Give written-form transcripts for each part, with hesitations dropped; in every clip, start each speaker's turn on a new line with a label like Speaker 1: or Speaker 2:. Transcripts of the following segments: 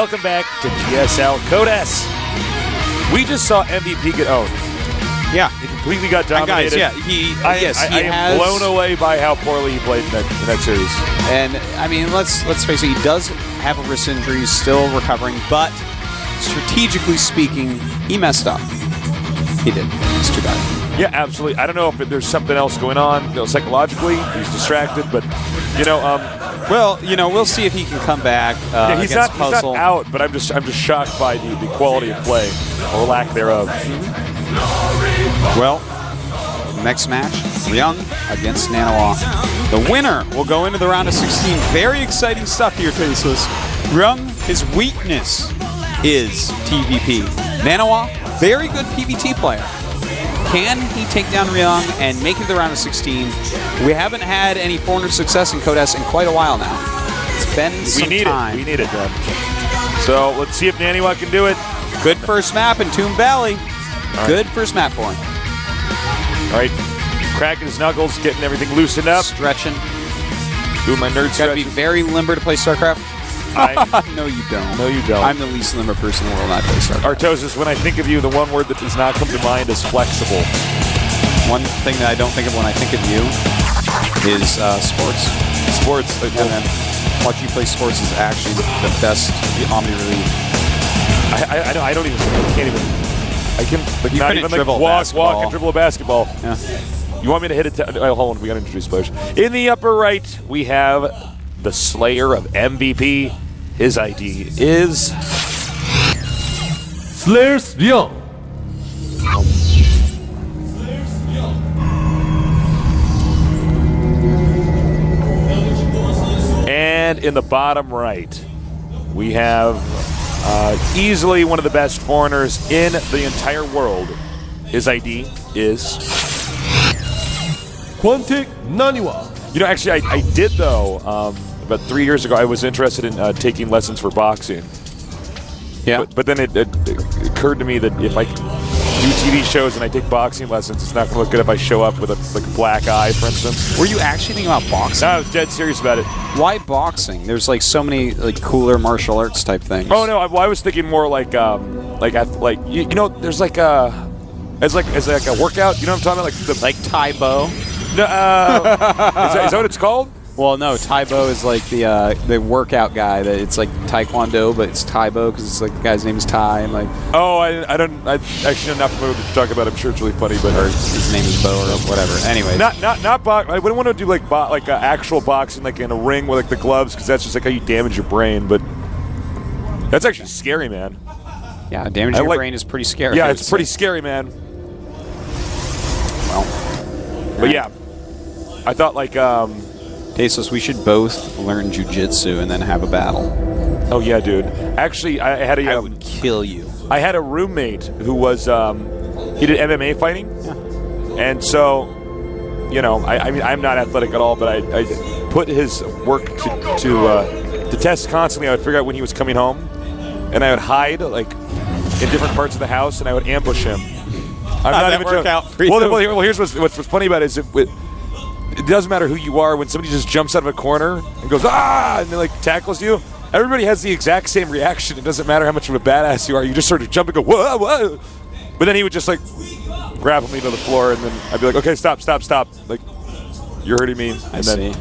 Speaker 1: Welcome back to GSL Code S. We just saw MVP get owned.
Speaker 2: Yeah.
Speaker 1: He completely got dominated.
Speaker 2: And guys,
Speaker 1: I am blown away by how poorly he played in that series.
Speaker 2: And, I mean, let's face it, he does have a wrist injury, he's still recovering, but strategically speaking, he messed up. He did. It's too bad.
Speaker 1: Yeah, absolutely. I don't know if there's something else going on, psychologically. He's distracted, but,
Speaker 2: well, we'll see if he can come back.
Speaker 1: He's not out, but I'm just shocked by the quality of play or lack thereof.
Speaker 2: Well, next match, Ryung against NaNiWa. The winner will go into the round of 16. Very exciting stuff here, Tasteless. Ryung, his weakness is TVP. NaNiWa, very good PvT player. Can he take down Ryung and make it to the round of 16? We haven't had any 400 success in Code S in quite a while now. It's been some time.
Speaker 1: We need it, man. So let's see if NaNiWa can do it.
Speaker 2: Good first map in Tomb Valley.
Speaker 1: Right.
Speaker 2: Good first map for him.
Speaker 1: All right, cracking his knuckles, getting everything loosened up.
Speaker 2: Stretching.
Speaker 1: Doing my nerd
Speaker 2: Got to be very limber to play StarCraft. No, you don't.
Speaker 1: No, you don't.
Speaker 2: I'm the least limber person in the world not to play StarCraft.
Speaker 1: Artosis, when I think of you, the one word that does not come to mind is flexible.
Speaker 2: One thing that I don't think of when I think of you is sports.
Speaker 1: Sports.
Speaker 2: And then watching you play sports is actually the best Omni Relief.
Speaker 1: I know. I don't even. I can't even. I can
Speaker 2: you
Speaker 1: not even walk and dribble a basketball.
Speaker 2: Yeah.
Speaker 1: You want me to hit it? Hold on, we got to introduce players. In the upper right, we have the Slayer of MVP. His ID is
Speaker 3: Slayer's Ryung.
Speaker 1: And in the bottom right, we have easily one of the best foreigners in the entire world. His ID is
Speaker 3: NaNiWa.
Speaker 1: Actually, I did, though, about 3 years ago, I was interested in taking lessons for boxing.
Speaker 2: Yeah.
Speaker 1: But then it occurred to me that if I do TV shows and I take boxing lessons, it's not going to look good if I show up with a black eye, for instance.
Speaker 2: Were you actually thinking about boxing?
Speaker 1: No, I was dead serious about it.
Speaker 2: Why boxing? There's like so many cooler martial arts type things.
Speaker 1: Oh no, I was thinking more like there's like as like a workout. You know what I'm talking about?
Speaker 2: Like Tai Bo.
Speaker 1: No, is that what it's called?
Speaker 2: Well, no, Tai Bo is like the workout guy. That it's like Taekwondo, but it's Tai Bo because it's like the guy's name is Tai. And like,
Speaker 1: I actually am not familiar with what you're talking about. I'm sure it's really funny, but
Speaker 2: his name is Bo or whatever. Anyway,
Speaker 1: not box. I wouldn't want to do actual boxing, like in a ring with the gloves, because that's just like how you damage your brain. But that's actually scary, man.
Speaker 2: Yeah, damaging your brain is pretty scary.
Speaker 1: Yeah, it's pretty scary, man.
Speaker 2: Well,
Speaker 1: but yeah, I thought
Speaker 2: Tasteless, we should both learn jiu-jitsu and then have a battle.
Speaker 1: Oh yeah, dude. Actually, I
Speaker 2: would kill you.
Speaker 1: I had a roommate who was he did MMA fighting, and so I mean I'm not athletic at all, but I put his work to test constantly. I would figure out when he was coming home, and I would hide in different parts of the house, and I would ambush him. I'm not even joking.
Speaker 2: Out for you?
Speaker 1: Well, here's what's funny about it is it doesn't matter who you are. When somebody just jumps out of a corner and goes, and then tackles you, everybody has the exact same reaction. It doesn't matter how much of a badass you are. You just sort of jump and go, whoa, whoa. But then he would just grapple me to the floor, and then I'd be like, okay, stop. You're hurting me.
Speaker 2: I see.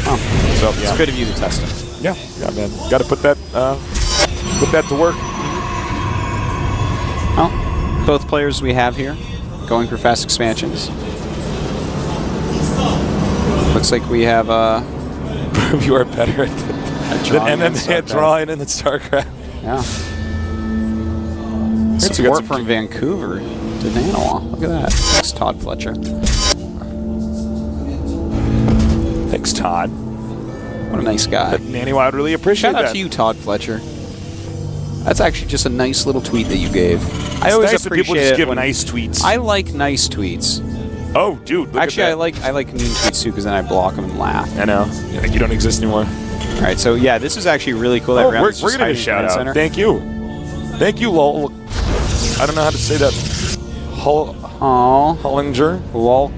Speaker 2: Oh.
Speaker 1: So, yeah.
Speaker 2: It's good of you to test it.
Speaker 1: Yeah, man. Got to put that to work.
Speaker 2: Well, both players we have here going for fast expansions. Looks like we have
Speaker 1: you are better at MMA at drawing and then StarCraft.
Speaker 2: Yeah. Support from Vancouver to NaNiWa. Look at that. Thanks, Todd Fletcher.
Speaker 1: Thanks, Todd.
Speaker 2: What a nice guy.
Speaker 1: NaNiWa would really appreciate that.
Speaker 2: Shout out to you, Todd Fletcher. That's actually just a nice little tweet that you gave. I always
Speaker 1: nice
Speaker 2: appreciate
Speaker 1: people just give
Speaker 2: when
Speaker 1: nice tweets.
Speaker 2: I like nice tweets.
Speaker 1: Oh, dude! Look
Speaker 2: actually,
Speaker 1: at that.
Speaker 2: I like mean tweets too because then I block them and laugh.
Speaker 1: I know. You don't exist anymore.
Speaker 2: All right, so yeah, this is actually really cool.
Speaker 1: We're gonna give a shout out.
Speaker 2: Center.
Speaker 1: Thank you, lol. I don't know how to say that. Hollinger. Lolk.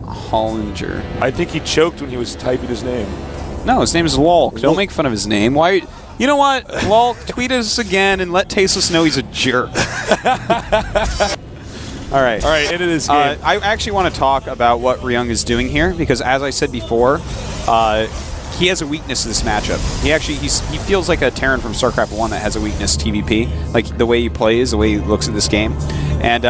Speaker 2: Hollinger.
Speaker 1: I think he choked when he was typing his name.
Speaker 2: No, his name is Lolk. Don't make fun of his name. Why You know what? Lol, tweet us again and let Tasteless know he's a jerk. All right.
Speaker 1: All right, into this game.
Speaker 2: I actually want to talk about what Ryung is doing here because, as I said before, he has a weakness in this matchup. He feels like a Terran from StarCraft I that has a weakness TVP, like the way he plays, the way he looks at this game. And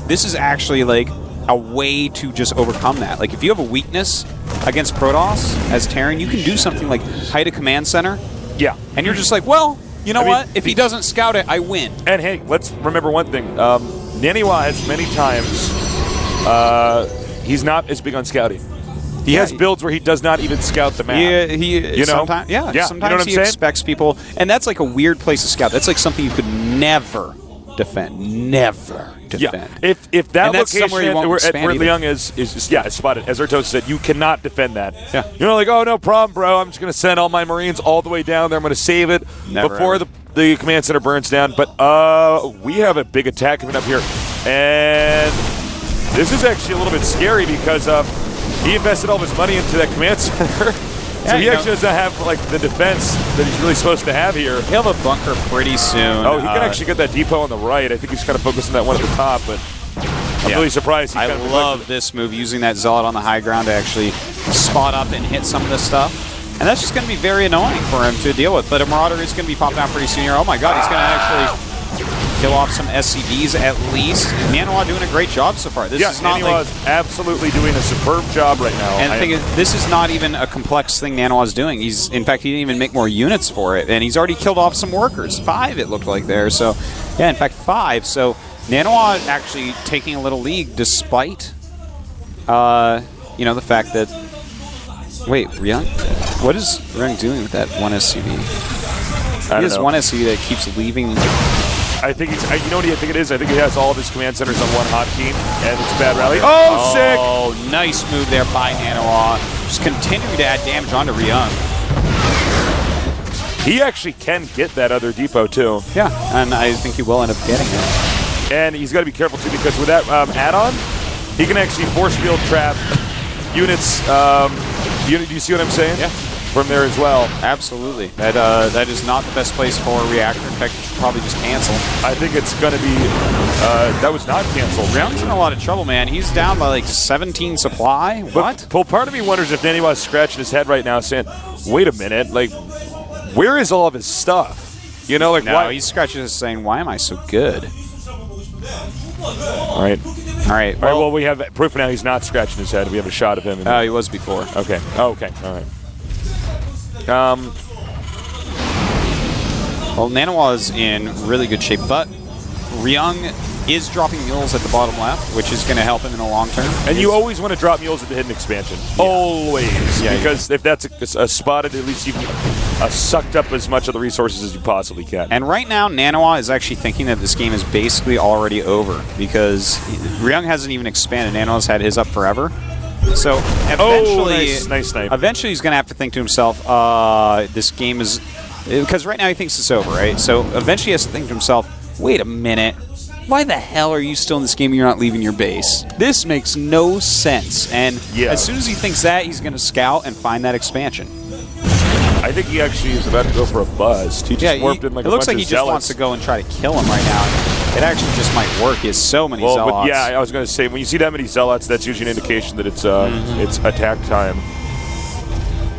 Speaker 2: this is actually like a way to just overcome that. Like if you have a weakness against Protoss as Terran, you can do something like hide a command center.
Speaker 1: Yeah.
Speaker 2: And you're just like, well, you know what? If he doesn't scout it, I win.
Speaker 1: And hey, let's remember one thing. NaNiWa has many times, he's not as big on scouting. He has builds where he does not even scout the map.
Speaker 2: Sometimes
Speaker 1: you know what
Speaker 2: he expects people, and that's like a weird place to scout. That's like something you could never defend. Never defend.
Speaker 1: Yeah. If that location
Speaker 2: where
Speaker 1: Ryung is spotted, as Artos said, you cannot defend that.
Speaker 2: Yeah.
Speaker 1: You're like, oh, no problem, bro. I'm just going to send all my Marines all the way down there. I'm going to save it before the command center burns down. But we have a big attack coming up here. And this is actually a little bit scary because he invested all of his money into that command center. So he actually doesn't have like the defense that he's really supposed to have here.
Speaker 2: He'll have a bunker pretty soon.
Speaker 1: Oh, he can actually get that depot on the right. I think he's kind of focused on that one at the top, but I'm really surprised.
Speaker 2: I love this move, using that Zealot on the high ground to actually spot up and hit some of this stuff. And that's just going to be very annoying for him to deal with. But a Marauder is going to be popping out pretty soon here. Oh my god, he's going to actually kill off some SCVs at least. NaNiWa doing a great job so far. This is not
Speaker 1: NaNiWa is absolutely doing a superb job right now.
Speaker 2: And the thing is, this is not even a complex thing NaNiWa is doing. In fact, he didn't even make more units for it, and he's already killed off some workers. 5, it looked like there. So, yeah, in fact, 5. So NaNiWa actually taking a little lead despite, the fact that. Wait, Ryung? What is Ryung doing with that one SCV? He has one SCV that keeps leaving.
Speaker 1: I think he's. You know what I think it is? I think he has all of his command centers on one hotkey, and it's a bad rally. Oh, sick!
Speaker 2: Oh, nice move there by NaNiWa. Just continuing to add damage onto Ryung.
Speaker 1: He actually can get that other depot, too.
Speaker 2: Yeah, and I think he will end up getting it.
Speaker 1: And he's got to be careful, too, because with that add-on, he can actually force field trap units. Do you see what I'm saying?
Speaker 2: Yeah.
Speaker 1: From there as well.
Speaker 2: Absolutely. That is not the best place for a reactor. In fact, you should probably just cancel.
Speaker 1: I think it's going to be... that was not canceled.
Speaker 2: Ryung's in a lot of trouble, man. He's down by like 17 supply. What?
Speaker 1: Well, part of me wonders if NaNiWa's scratching his head right now saying, wait a minute, like, where is all of his stuff? You know, like,
Speaker 2: no,
Speaker 1: why?
Speaker 2: He's scratching his head saying, why am I so good?
Speaker 1: All right. Well, we have proof now he's not scratching his head. We have a shot of him.
Speaker 2: He was before.
Speaker 1: Okay. Oh, okay. All right.
Speaker 2: Well, NaNiWa is in really good shape, but Ryung is dropping mules at the bottom left, which is going to help him in the long term.
Speaker 1: And you always want to drop mules at the hidden expansion. Yeah. Always. Yeah, because if that's a spotted, at least you've sucked up as much of the resources as you possibly can.
Speaker 2: And right now, NaNiWa is actually thinking that this game is basically already over because Ryung hasn't even expanded. NaNiWa's had his up forever. So eventually,
Speaker 1: nice snipe.
Speaker 2: Eventually he's going to have to think to himself, this game is... Because right now he thinks it's over, right? So eventually he has to think to himself, wait a minute, why the hell are you still in this game and you're not leaving your base? This makes no sense. And as soon as he thinks that, he's going to scout and find that expansion.
Speaker 1: I think he actually is about to go for a bust. He just warped in like a bunch of zealots.
Speaker 2: It looks like he just wants to go and try to kill him right now. It actually just might work. He has so many zealots.
Speaker 1: But yeah, I was going to say, when you see that many zealots, that's usually an indication that it's attack time.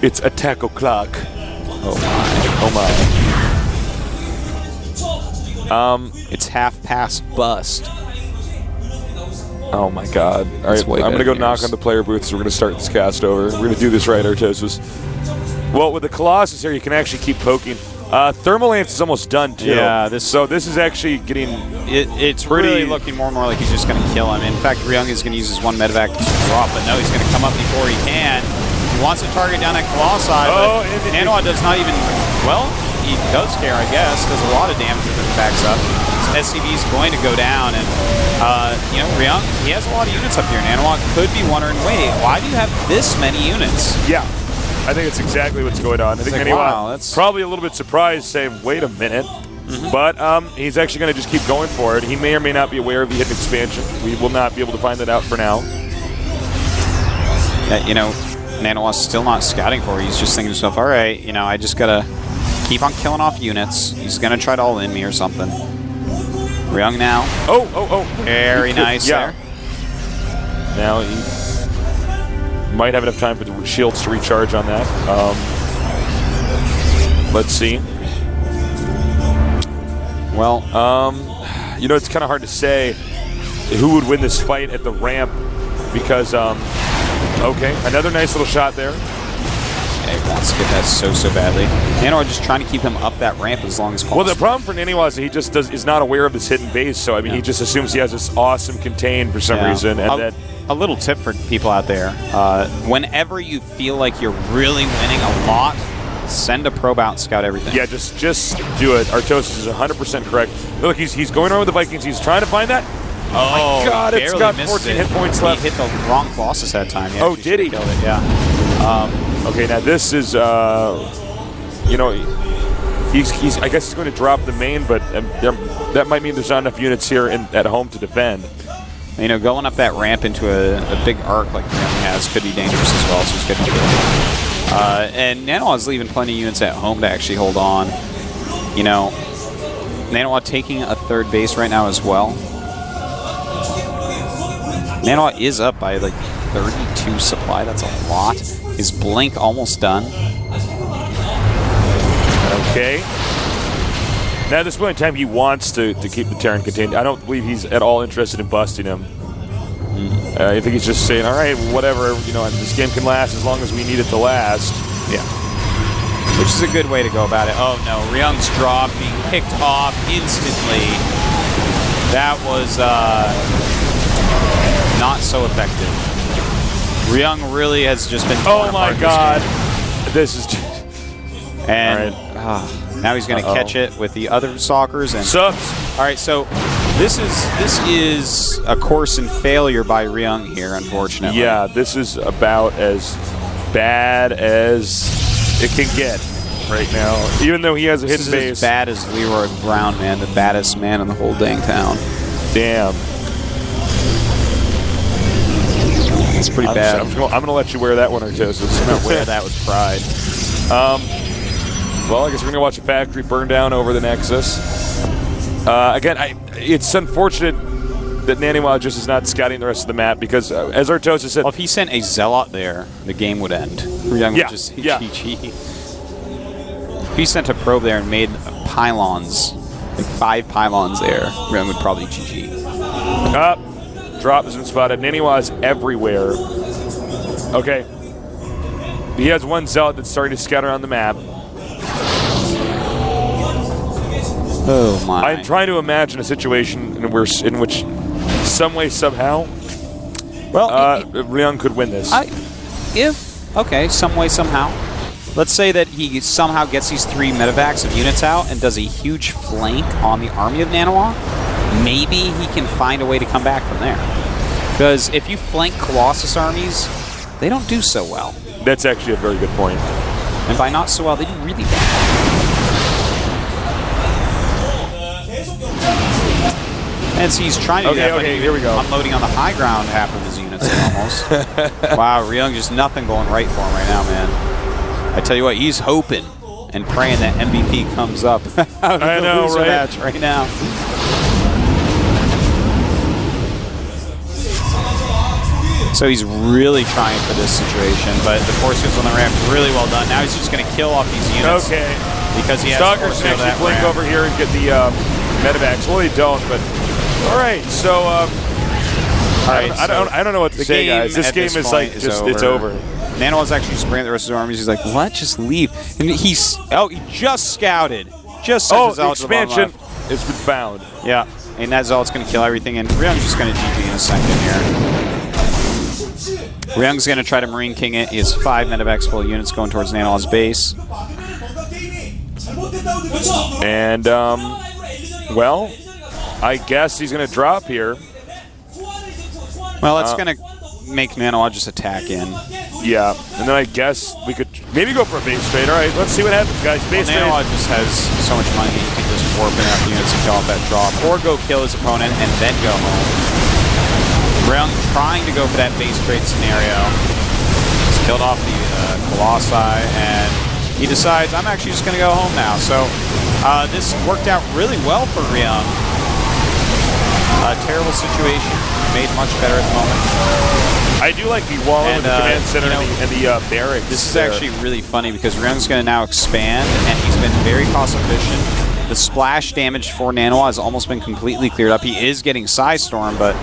Speaker 1: It's attack o'clock.
Speaker 2: Oh my. It's half past bust.
Speaker 1: Oh my god. All right, I'm going to go knock on the player booths. We're going to start this cast over. We're going to do this right, Artosis. Well, with the Colossus here, you can actually keep poking. Thermal Lance is almost done, too.
Speaker 2: Yeah,
Speaker 1: so this is actually getting...
Speaker 2: It's really looking more and more like he's just going to kill him. In fact, Ryung is going to use his one medevac to drop, but no, he's going to come up before he can. He wants to target down that Colossi, but NaNiWa does not even... Well, he does care, I guess. Does a lot of damage if it backs up. His SCV is going to go down, and, Ryung, he has a lot of units up here. NaNiWa could be wondering, wait, why do you have this many units?
Speaker 1: Yeah. I think it's exactly what's going on. I think NaNiWa probably a little bit surprised, saying, wait a minute. But he's actually going to just keep going for it. He may or may not be aware of the hidden expansion. We will not be able to find that out for now.
Speaker 2: NaNiWa's still not scouting for it. He's just thinking to himself, all right, I just got to Keep on killing off units. He's going to try to all-in me or something. Ryung now.
Speaker 1: Oh.
Speaker 2: Very nice there.
Speaker 1: Now he might have enough time for the shields to recharge on that. Let's see.
Speaker 2: Well,
Speaker 1: you know, it's kind of hard to say who would win this fight at the ramp because, okay, another nice little shot there.
Speaker 2: yeah, he wants to get that so badly. NaNiWa just trying to keep him up that ramp as long as possible.
Speaker 1: Well, the problem for NaNiWa is he just is not aware of this hidden base, so I mean, he just assumes he has this awesome contain for some reason, and then.
Speaker 2: A little tip for people out there, whenever you feel like you're really winning a lot, send a probe out and scout everything.
Speaker 1: Yeah, just do it. Artosis is 100% correct. Look, he's going around with the Vikings. He's trying to find that. Oh, my God, it's got 14 hit points left.
Speaker 2: He hit the wrong bosses that time.
Speaker 1: Oh, did he?
Speaker 2: Killed it, yeah.
Speaker 1: Okay, now this is, you know, he's I guess he's going to drop the main, but that might mean there's not enough units here at home to defend.
Speaker 2: You know, going up that ramp into a big arc like Ryung has could be dangerous as well, so he's getting killed. And NaNiWa is leaving plenty of units at home to actually hold on. You know, NaNiWa taking a third base right now as well. NaNiWa is up by like 32 supply. That's a lot. His blink almost done.
Speaker 1: Okay. Now, at this point in time, he wants to keep the Terran contained. I don't believe he's at all interested in busting him. I think he's just saying, all right, whatever, you know, this game can last as long as we need it to last.
Speaker 2: Yeah. Which is a good way to go about it. Oh, no. Ryung's drop being picked off instantly. That was not so effective. Ryung really has just been...
Speaker 1: Oh, my God. This is...
Speaker 2: And now he's going to catch it with the other stalkers. And
Speaker 1: Sucks.
Speaker 2: All right, so this is a course in failure by Ryung here, unfortunately.
Speaker 1: Yeah, this is about as bad as it can get right now. Even though he has a hidden base.
Speaker 2: This is as bad as Leroy Brown, man, the baddest man in the whole dang town.
Speaker 1: Damn.
Speaker 2: It's pretty bad.
Speaker 1: I'm going to let you wear that one, Artosis.
Speaker 2: I'm going to wear that with pride.
Speaker 1: Well, I guess we're going to watch a factory burn down over the Nexus. Again, it's unfortunate that NaNiWa just is not scouting the rest of the map because, as Artosis said...
Speaker 2: Well, if he sent a Zealot there, the game would end. Ryung would just GG. If he sent a probe there and made pylons, like 5 pylons there, Ryung would probably GG.
Speaker 1: Drop has been spotted. NaNiWa is everywhere. Okay. He has one Zealot that's starting to scout around the map.
Speaker 2: Oh my!
Speaker 1: I'm trying to imagine a situation in which, some way, somehow, Ryung could win this.
Speaker 2: Some way, somehow. Let's say that he somehow gets these 3 medevacs of units out and does a huge flank on the army of NaNiWa. Maybe he can find a way to come back from there. Because if you flank Colossus armies, they don't do so well.
Speaker 1: That's actually a very good point.
Speaker 2: And by not so well, they do really bad. And so he's trying to do that, but
Speaker 1: here we go.
Speaker 2: Unloading on the high ground half of his units almost. Wow, Ryung just nothing going right for him right now, man. I tell you what, he's hoping and praying that MVP comes up out of the loser match right now. So he's really trying for this situation, but the force fields on the ramp, really well done. Now he's just going to kill off these units.
Speaker 1: Okay.
Speaker 2: Because he has
Speaker 1: Stalkers can actually blink over here and get the medevacs. Well, they don't, but all right. So, I don't know what to say, guys. This game is like just it's over.
Speaker 2: NaNiWa's actually spraying the rest of his armies. He's like, what? Just leave. And he just scouted. Just
Speaker 1: the expansion has been found.
Speaker 2: Yeah, and that Zealot's going to kill everything, and Ryung's just going to GG in a second here. Ryung's going to try to Marine King it. He has 5 medevacs full units going towards NaNiWa's base.
Speaker 1: And, well, I guess he's going to drop here.
Speaker 2: Well, that's going to make NaNiWa just attack in.
Speaker 1: Yeah, and then I guess we could maybe go for a base trade. All right, let's see what happens, guys. Base trade.
Speaker 2: NaNiWa just has so much money, he can just warp enough units and kill off that drop, or go kill his opponent and then go home. Ryung trying to go for that base trade scenario. He's killed off the Colossi, and he decides, I'm actually just going to go home now. So this worked out really well for Ryung. A terrible situation, made much better at the moment.
Speaker 1: I do like the wall in the command center and the barracks.
Speaker 2: This is actually really funny because Ryung's going to now expand, and he's been very cost efficient. The splash damage for NaNiWa has almost been completely cleared up. He is getting Side Storm, but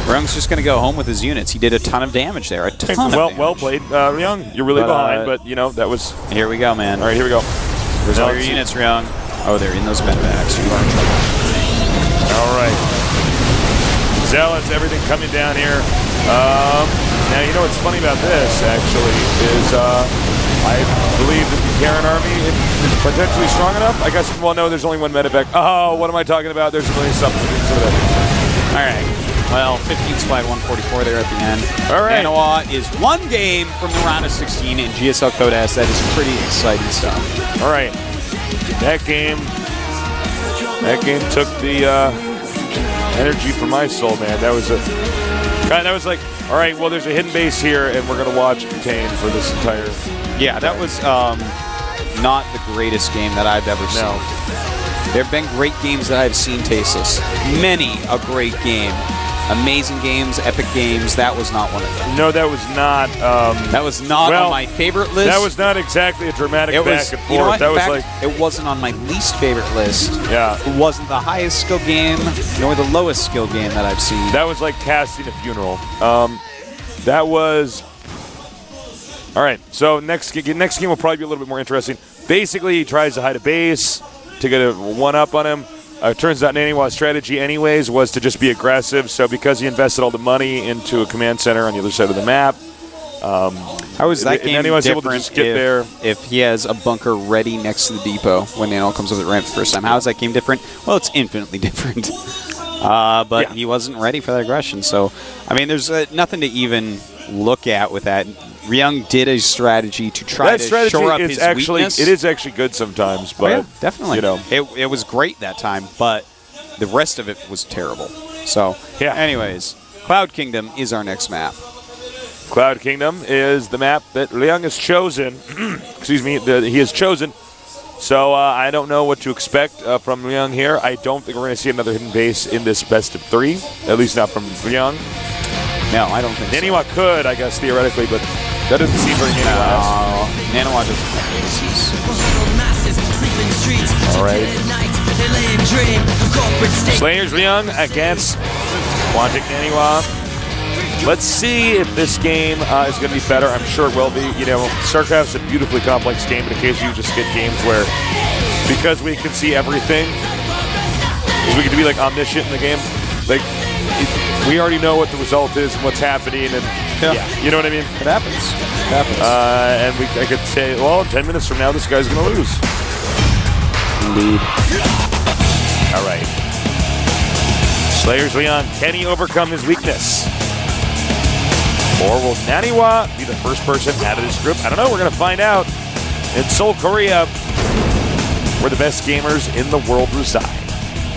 Speaker 2: Ryung's just going to go home with his units. He did a ton of damage there. A ton of damage.
Speaker 1: Well played, Ryung. You're really behind, but you know that was.
Speaker 2: Here we go, man.
Speaker 1: All right, here we go.
Speaker 2: Where's all your units, Ryung? Oh, they're in those medevacs. You are in trouble.
Speaker 1: All right. Zealots, everything coming down here. Now, you know what's funny about this, actually, is I believe that the Karen army is potentially strong enough. I guess, well, no, there's only one medevac. Oh, what am I talking about? There's really something.
Speaker 2: All right. Well, 15 slide 144 there at the end.
Speaker 1: All right.
Speaker 2: NaNiWa is one game from the round of 16 in GSL Code S. That is pretty exciting stuff.
Speaker 1: All right. That game took the energy from my soul, man. That was like, all right, well, there's a hidden base here, and we're gonna watch Contain for this entire.
Speaker 2: Yeah, that was not the greatest game that I've ever seen.
Speaker 1: No.
Speaker 2: There have been great games that I've seen, Tasteless. Many a great game. Amazing games, epic games. That was not one of them.
Speaker 1: No, that was not.
Speaker 2: That was not on my favorite list.
Speaker 1: That was not exactly a dramatic back and forth.
Speaker 2: You know what?
Speaker 1: That
Speaker 2: In
Speaker 1: was
Speaker 2: fact, it wasn't on my least favorite list.
Speaker 1: Yeah.
Speaker 2: It wasn't the highest skill game, nor the lowest skill game that I've seen.
Speaker 1: That was like casting a funeral. That was. All right. So next game will probably be a little bit more interesting. Basically, he tries to hide a base to get a one-up on him. Turns out NaNiWa's strategy anyways was to just be aggressive, so because he invested all the money into a command center on the other side of the map,
Speaker 2: how is that game
Speaker 1: NaNiWa's able
Speaker 2: different
Speaker 1: to just get there.
Speaker 2: If he has a bunker ready next to the depot when NaNiWa comes over the ramp the first time? How is that game different? Well, it's infinitely different. But he wasn't ready for that aggression, so, I mean, there's nothing to even look at with that. Ryung did a strategy to try to shore up his weakness.
Speaker 1: It is actually good sometimes, but
Speaker 2: definitely.
Speaker 1: You know,
Speaker 2: it was great that time, but the rest of it was terrible. So,
Speaker 1: yeah.
Speaker 2: Anyways, Cloud Kingdom is our next map.
Speaker 1: Cloud Kingdom is the map that Ryung has chosen. Excuse me, he has chosen. So I don't know what to expect from Ryung here. I don't think we're going to see another hidden base in this best of 3, at least not from Ryung.
Speaker 2: No, I don't think so.
Speaker 1: NaNiWa could, I guess, theoretically, but that doesn't seem very NaNiWa.
Speaker 2: NaNiWa doesn't have bases.
Speaker 1: All right. Slayers Ryung against Quantic NaNiWa. Let's see if this game is going to be better. I'm sure it will be. You know, StarCraft's a beautifully complex game, but occasionally you just get games where, because we can see everything, we can be like omniscient in the game. Like, we already know what the result is and what's happening, and you know what I mean?
Speaker 2: It happens. It happens.
Speaker 1: And I could say, well, 10 minutes from now, this guy's going to lose.
Speaker 2: Indeed.
Speaker 1: All right. Slayers Leon, can he overcome his weakness? Or will NaNiWa be the first person out of this group? I don't know. We're going to find out in Seoul, Korea, where the best gamers in the world reside.